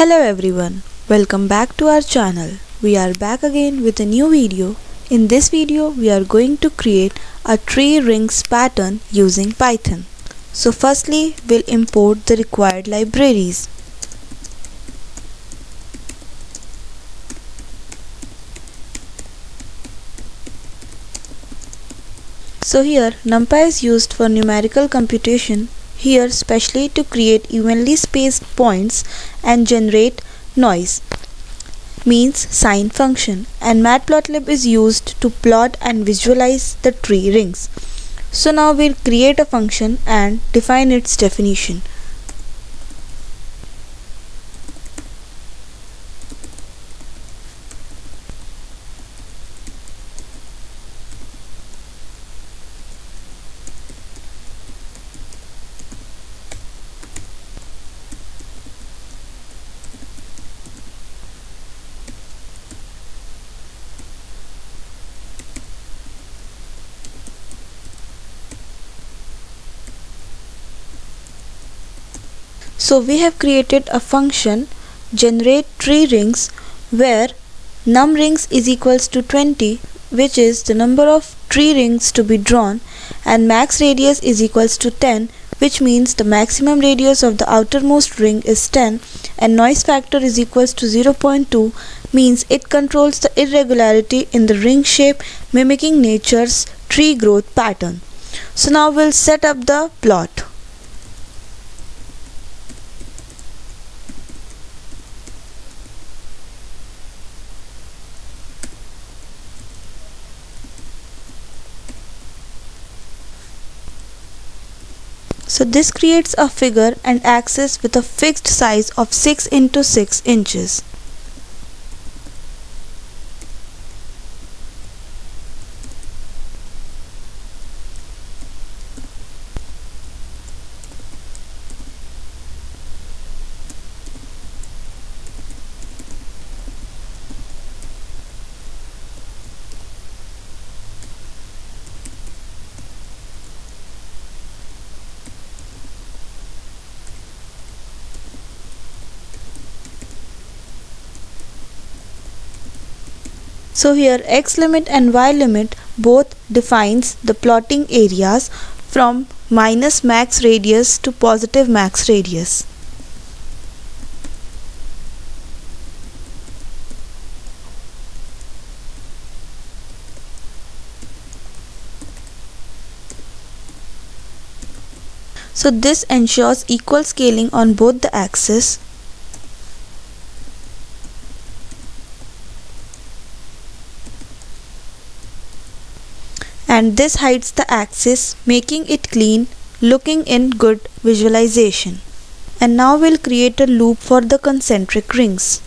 Hello everyone, welcome back to our channel. We are back again with a new video. In this video, we are going to create a tree rings pattern using Python. So firstly, we'll import the required libraries. So here, NumPy is used for numerical computation. Here, specially to create evenly spaced points and generate noise, means sine function, and matplotlib is used to plot and visualize the tree rings. So now we'll create a function and define its definition. So we have created a function generate tree rings where num rings is equals to 20, which is the number of tree rings to be drawn, and max radius is equals to 10, which means the maximum radius of the outermost ring is 10, and noise factor is equals to 0.2, means it controls the irregularity in the ring shape, mimicking nature's tree growth pattern. So now we'll set up the plot. So this creates a figure and axis with a fixed size of 6 into 6 inches. So here x limit and y limit both defines the plotting areas from minus max radius to positive max radius. So this ensures equal scaling on both the axes. And this hides the axis, making it clean, looking in good visualization. And now we'll create a loop for the concentric rings.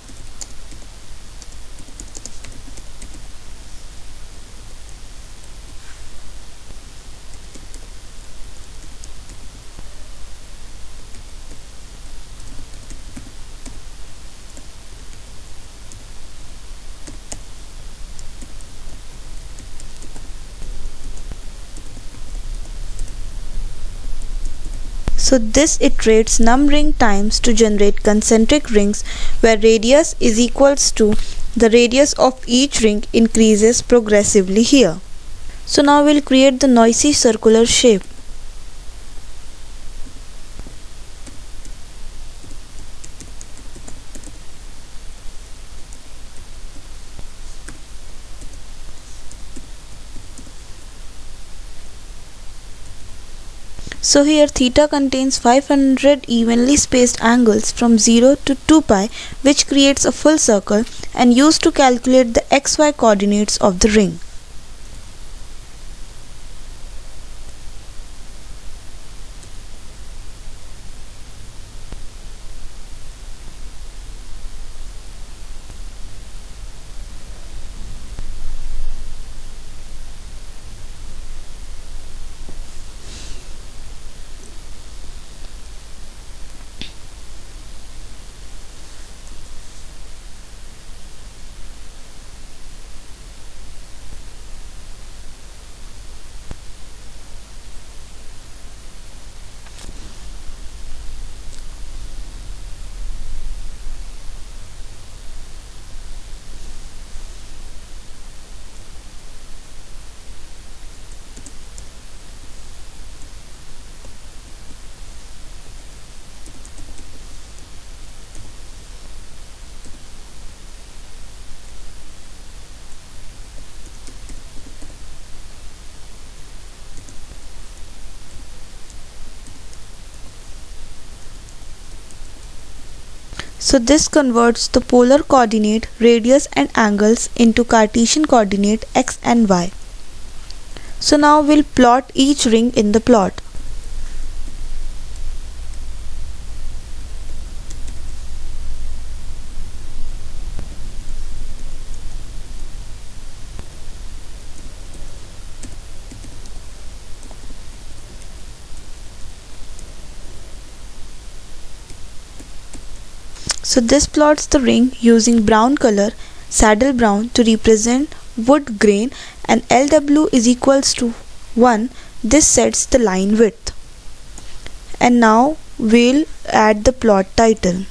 So this iterates num ring times to generate concentric rings where radius is equals to the radius of each ring increases progressively here. So now we'll create the noisy circular shape. So here theta contains 500 evenly spaced angles from 0 to 2 pi, which creates a full circle and used to calculate the xy coordinates of the ring. So this converts the polar coordinate, radius and angles into Cartesian coordinate x and y. So now we'll plot each ring in the plot. So this plots the ring using brown color, saddle brown, to represent wood grain, and LW is equals to 1. This sets the line width. And now we'll add the plot title.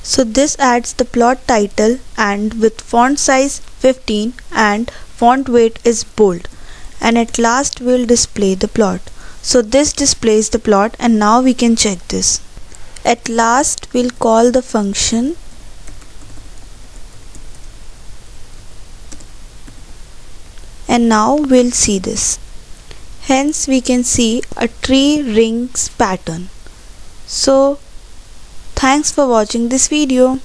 So this adds the plot title, and with font size 15 and font weight is bold, and at last we'll display the plot. So this displays the plot, and now we can check this. At last we'll call the function, and now we'll see this. Hence we can see a tree rings pattern. So thanks for watching this video.